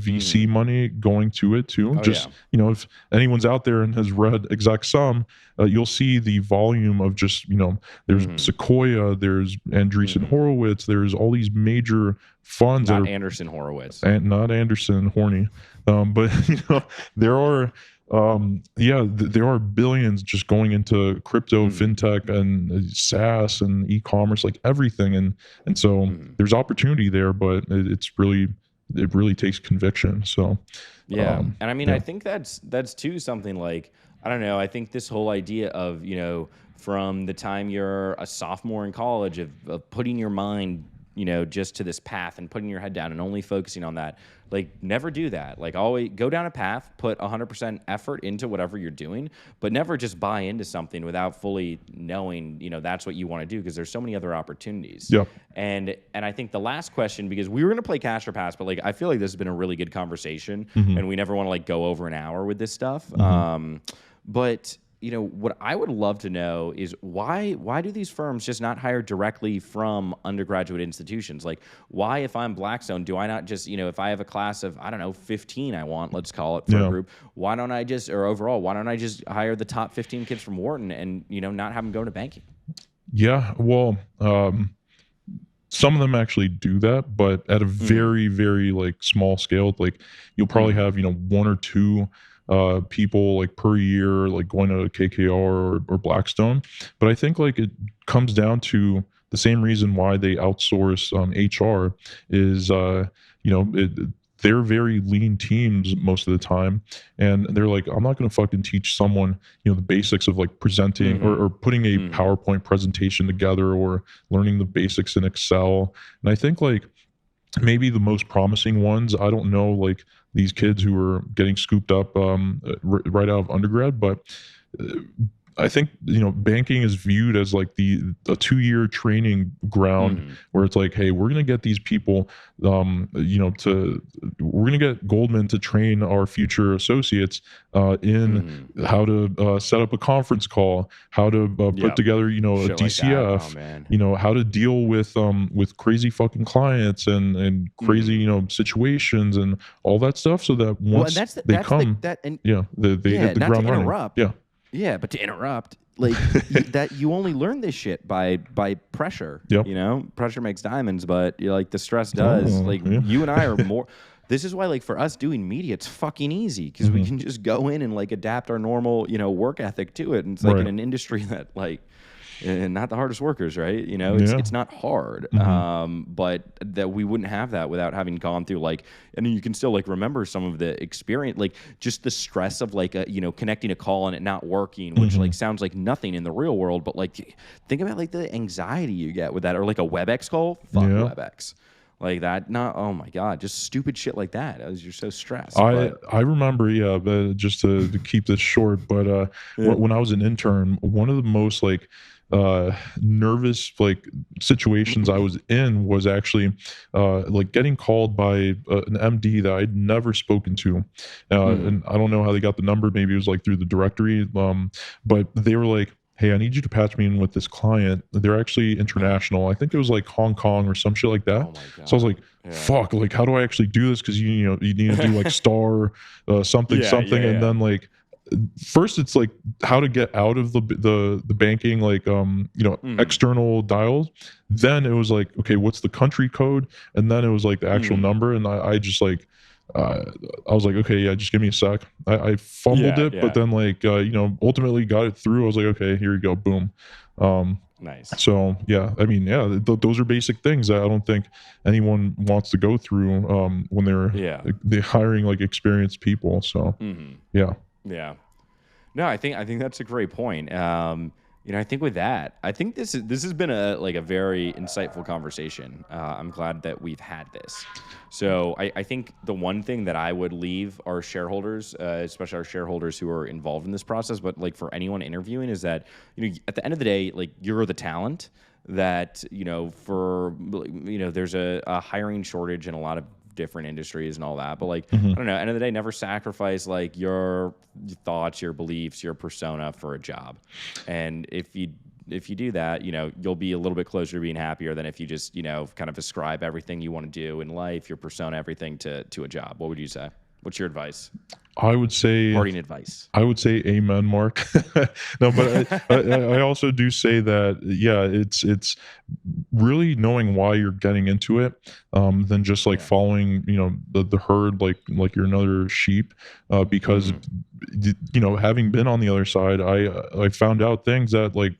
VC money going to it too. If anyone's out there and has read Exec Sum, you'll see the volume of just, there's Sequoia, there's Andreessen Horowitz, there's all these major funds. Not Anderson Horowitz. And not Anderson Horny. But, there are... there are billions just going into crypto, fintech, and SaaS and e-commerce, like everything, and so there's opportunity there, but it really takes conviction. So and I mean, I think that's too something like, I don't know. I think this whole idea of from the time you're a sophomore in college of putting your mind just to this path and putting your head down and only focusing on that. Like, never do that. Like, always go down a path, put 100% effort into whatever you're doing, but never just buy into something without fully knowing, that's what you want to do, because there's so many other opportunities. Yep. And I think the last question, because we were going to play Cash or Pass, but like, I feel like this has been a really good conversation, and we never want to like go over an hour with this stuff. But what I would love to know is why do these firms just not hire directly from undergraduate institutions? Like, why, if I'm Blackstone, do I not just, if I have a class of, I don't know, 15 let's call it, for a group, why don't I just hire the top 15 kids from Wharton and, not have them go to banking? Yeah, well, some of them actually do that, but at a very, very like small scale. Like, you'll probably have, 1 or 2 people like per year, like going to KKR or Blackstone. But I think like it comes down to the same reason why they outsource HR is, they're very lean teams most of the time. And they're like, I'm not going to fucking teach someone, the basics of like presenting or putting a PowerPoint presentation together, or learning the basics in Excel. And I think like maybe the most promising ones, I don't know, like these kids who are getting scooped up right out of undergrad, but I think banking is viewed as like a 2-year training ground where it's like, hey, we're gonna get these people, we're gonna get Goldman to train our future associates in how to set up a conference call, how to put together a DCF, how to deal with crazy fucking clients and crazy situations and all that stuff, so that once they hit the ground running. Yeah, but to interrupt, like that, you only learn this shit by pressure. Yep. Pressure makes diamonds, but the stress does. You and I are more. This is why, like, for us doing media, it's fucking easy, because we can just go in and like adapt our normal, work ethic to it. And it's like in an industry that like, not the hardest workers, right? You know, it's not hard. But that we wouldn't have that without having gone through like, and you can still like remember some of the experience, like just the stress of like, connecting a call and it not working, which like sounds like nothing in the real world, but like think about like the anxiety you get with that, or like a WebEx call. Fuck WebEx. Like that, oh my God, just stupid shit like that. As you're so stressed. I remember, but just to keep this short, but when I was an intern, one of the most like nervous like situations I was in was actually like getting called by an MD that I'd never spoken to, and I don't know how they got the number. Maybe it was like through the directory, but they were like, hey, I need you to patch me in with this client. They're actually international. I think it was like Hong Kong or some shit like that. Oh my God. So I was like, fuck, like how do I actually do this? Because you need to do like star something. And then like first it's like how to get out of the banking, like external dials. Then it was like, okay, what's the country code? And then it was like the actual number. And I just like I was like, okay, yeah, just give me a sec. I fumbled it, but then like ultimately got it through. I was like, okay, here you go, boom. Nice. So yeah, I mean, those are basic things that I don't think anyone wants to go through when they're hiring like experienced people. So yeah. No, I think that's a great point. I think with that, I think this has been a very insightful conversation. I'm glad that we've had this. So I think the one thing that I would leave our shareholders, especially our shareholders who are involved in this process, but like for anyone interviewing, is that at the end of the day, like you're the talent that there's a hiring shortage in a lot of different industries and all that, but like I don't know, end of the day, never sacrifice like your thoughts, your beliefs, your persona for a job. And if you do that, you'll be a little bit closer to being happier than if you just kind of ascribe everything you want to do in life, your persona, everything to a job. What would you say? What's your advice? I would say parting advice. I would say amen, Mark. No, but I also do say that it's really knowing why you're getting into it, than just like following the herd like you're another sheep, because having been on the other side, I found out things that like,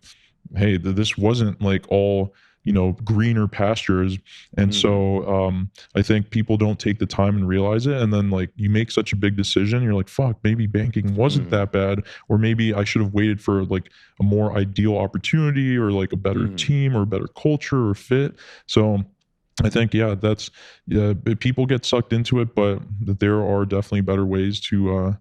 hey, this wasn't like all greener pastures. And so I think people don't take the time and realize it. And then like you make such a big decision, you're like, fuck, maybe banking wasn't that bad. Or maybe I should have waited for like a more ideal opportunity or like a better team or a better culture or fit. So I think, people get sucked into it, but there are definitely better ways to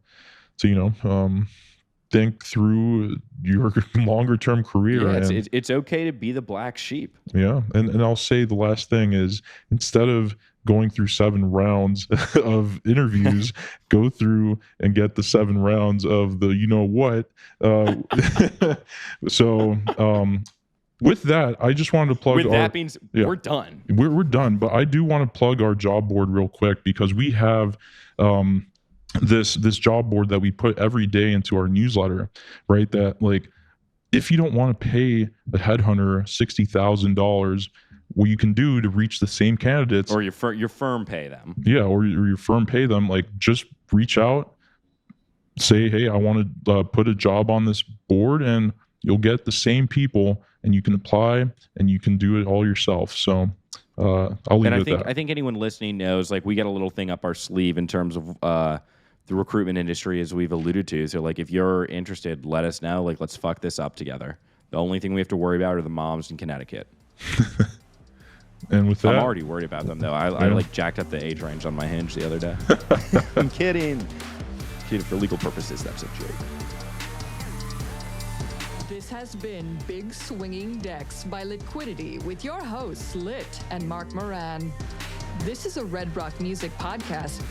think through your longer term career. Yeah, it's okay to be the black sheep. Yeah. And I'll say the last thing is, instead of going through 7 rounds of interviews, go through and get the 7 rounds of the what. So with that, I just wanted to plug we're done. We're done, but I do want to plug our job board real quick, because we have this job board that we put every day into our newsletter, right? That like, if you don't want to pay a headhunter $60,000, what you can do to reach the same candidates, or your firm pay them, or your firm pay them, like just reach out, say, hey, I want to put a job on this board, and you'll get the same people, and you can apply, and you can do it all yourself. So I'll leave it at that. I think anyone listening knows, like, we got a little thing up our sleeve in terms of the recruitment industry, as we've alluded to. So like, if you're interested, let us know. Like, let's fuck this up together. The only thing we have to worry about are the moms in Connecticut. And with that, I'm already worried about them though. I like jacked up the age range on my Hinge the other day. I'm kidding. For legal purposes, that's a joke. This has been Big Swinging Decks by Litquidity with your hosts, Lit and Mark Moran. This is a Red Rock Music podcast.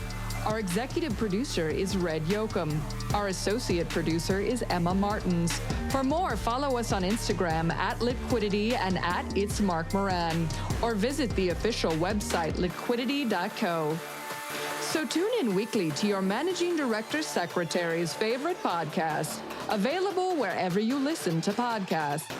Our executive producer is Red Yoakum. Our associate producer is Emma Martins. For more, follow us on Instagram at Litquidity and at It's Mark Moran, or visit the official website liquidity.co. So tune in weekly to your managing director secretary's favorite podcast, available wherever you listen to podcasts.